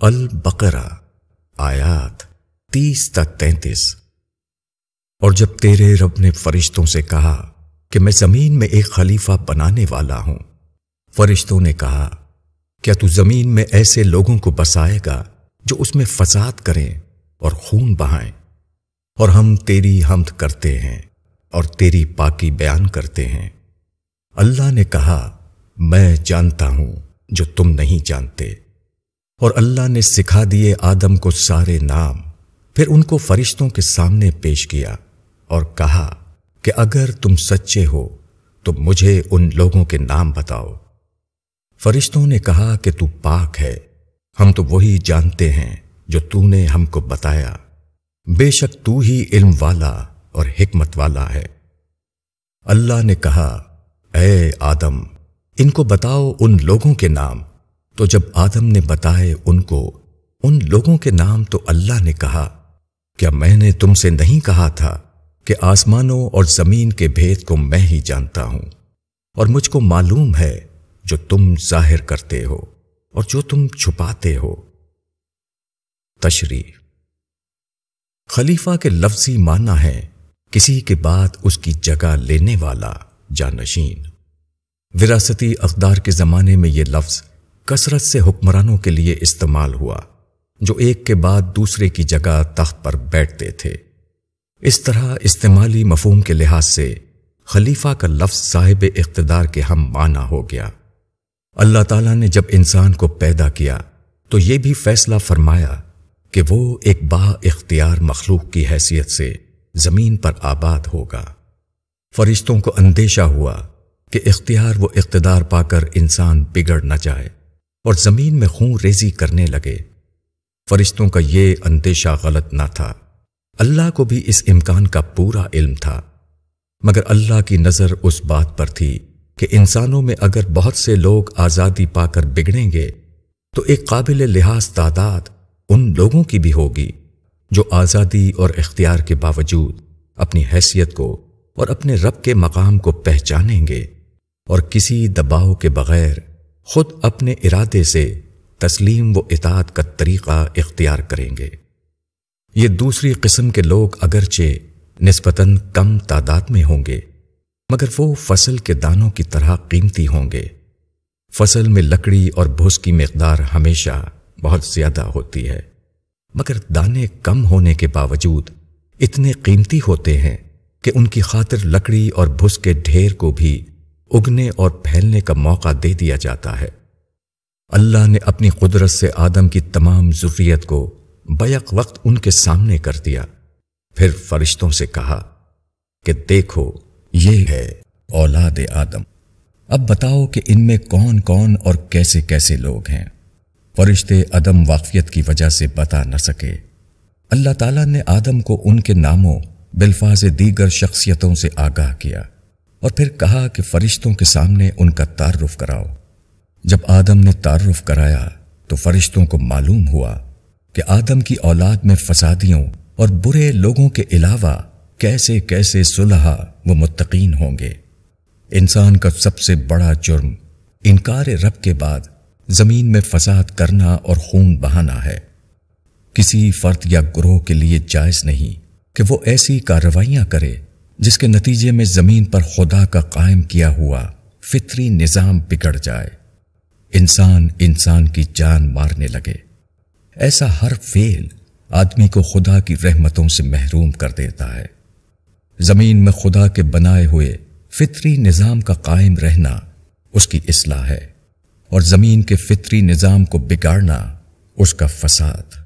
البقرہ آیات 30 تا 33۔ اور جب تیرے رب نے فرشتوں سے کہا کہ میں زمین میں ایک خلیفہ بنانے والا ہوں، فرشتوں نے کہا کیا تو زمین میں ایسے لوگوں کو بسائے گا جو اس میں فساد کریں اور خون بہائیں؟ اور ہم تیری حمد کرتے ہیں اور تیری پاکی بیان کرتے ہیں۔ اللہ نے کہا میں جانتا ہوں جو تم نہیں جانتے۔ اور اللہ نے سکھا دیے آدم کو سارے نام، پھر ان کو فرشتوں کے سامنے پیش کیا اور کہا کہ اگر تم سچے ہو تو مجھے ان لوگوں کے نام بتاؤ۔ فرشتوں نے کہا کہ تو پاک ہے، ہم تو وہی جانتے ہیں جو تو نے ہم کو بتایا، بے شک تو ہی علم والا اور حکمت والا ہے۔ اللہ نے کہا اے آدم ان کو بتاؤ ان لوگوں کے نام۔ تو جب آدم نے بتائے ان کو ان لوگوں کے نام تو اللہ نے کہا کیا میں نے تم سے نہیں کہا تھا کہ آسمانوں اور زمین کے بھید کو میں ہی جانتا ہوں، اور مجھ کو معلوم ہے جو تم ظاہر کرتے ہو اور جو تم چھپاتے ہو۔ تشریح۔ خلیفہ کے لفظی معنی ہے کسی کے بعد اس کی جگہ لینے والا، جانشین۔ وراثتی اقدار کے زمانے میں یہ لفظ کثرت سے حکمرانوں کے لیے استعمال ہوا جو ایک کے بعد دوسرے کی جگہ تخت پر بیٹھتے تھے۔ اس طرح استعمالی مفہوم کے لحاظ سے خلیفہ کا لفظ صاحب اقتدار کے ہم معنی ہو گیا۔ اللہ تعالیٰ نے جب انسان کو پیدا کیا تو یہ بھی فیصلہ فرمایا کہ وہ ایک با اختیار مخلوق کی حیثیت سے زمین پر آباد ہوگا۔ فرشتوں کو اندیشہ ہوا کہ اختیار و اقتدار پا کر انسان بگڑ نہ جائے اور زمین میں خون ریزی کرنے لگے۔ فرشتوں کا یہ اندیشہ غلط نہ تھا، اللہ کو بھی اس امکان کا پورا علم تھا، مگر اللہ کی نظر اس بات پر تھی کہ انسانوں میں اگر بہت سے لوگ آزادی پا کر بگڑیں گے تو ایک قابل لحاظ تعداد ان لوگوں کی بھی ہوگی جو آزادی اور اختیار کے باوجود اپنی حیثیت کو اور اپنے رب کے مقام کو پہچانیں گے اور کسی دباؤ کے بغیر خود اپنے ارادے سے تسلیم و اطاعت کا طریقہ اختیار کریں گے۔ یہ دوسری قسم کے لوگ اگرچہ نسبتاً کم تعداد میں ہوں گے مگر وہ فصل کے دانوں کی طرح قیمتی ہوں گے۔ فصل میں لکڑی اور بھوس کی مقدار ہمیشہ بہت زیادہ ہوتی ہے، مگر دانے کم ہونے کے باوجود اتنے قیمتی ہوتے ہیں کہ ان کی خاطر لکڑی اور بھوس کے ڈھیر کو بھی اگنے اور پھیلنے کا موقع دے دیا جاتا ہے۔ اللہ نے اپنی قدرت سے آدم کی تمام ذریت کو بیک وقت ان کے سامنے کر دیا، پھر فرشتوں سے کہا کہ دیکھو یہ ہے اولاد آدم، اب بتاؤ کہ ان میں کون کون اور کیسے کیسے لوگ ہیں۔ فرشتے عدم واقفیت کی وجہ سے بتا نہ سکے۔ اللہ تعالیٰ نے آدم کو ان کے ناموں بالفاظ دیگر شخصیتوں سے آگاہ کیا اور پھر کہا کہ فرشتوں کے سامنے ان کا تعارف کراؤ۔ جب آدم نے تعارف کرایا تو فرشتوں کو معلوم ہوا کہ آدم کی اولاد میں فسادیوں اور برے لوگوں کے علاوہ کیسے کیسے صلحاء و متقین ہوں گے۔ انسان کا سب سے بڑا جرم انکار رب کے بعد زمین میں فساد کرنا اور خون بہانا ہے۔ کسی فرد یا گروہ کے لیے جائز نہیں کہ وہ ایسی کارروائیاں کرے جس کے نتیجے میں زمین پر خدا کا قائم کیا ہوا فطری نظام بگڑ جائے، انسان کی جان مارنے لگے۔ ایسا ہر فعل آدمی کو خدا کی رحمتوں سے محروم کر دیتا ہے۔ زمین میں خدا کے بنائے ہوئے فطری نظام کا قائم رہنا اس کی اصلاح ہے، اور زمین کے فطری نظام کو بگاڑنا اس کا فساد۔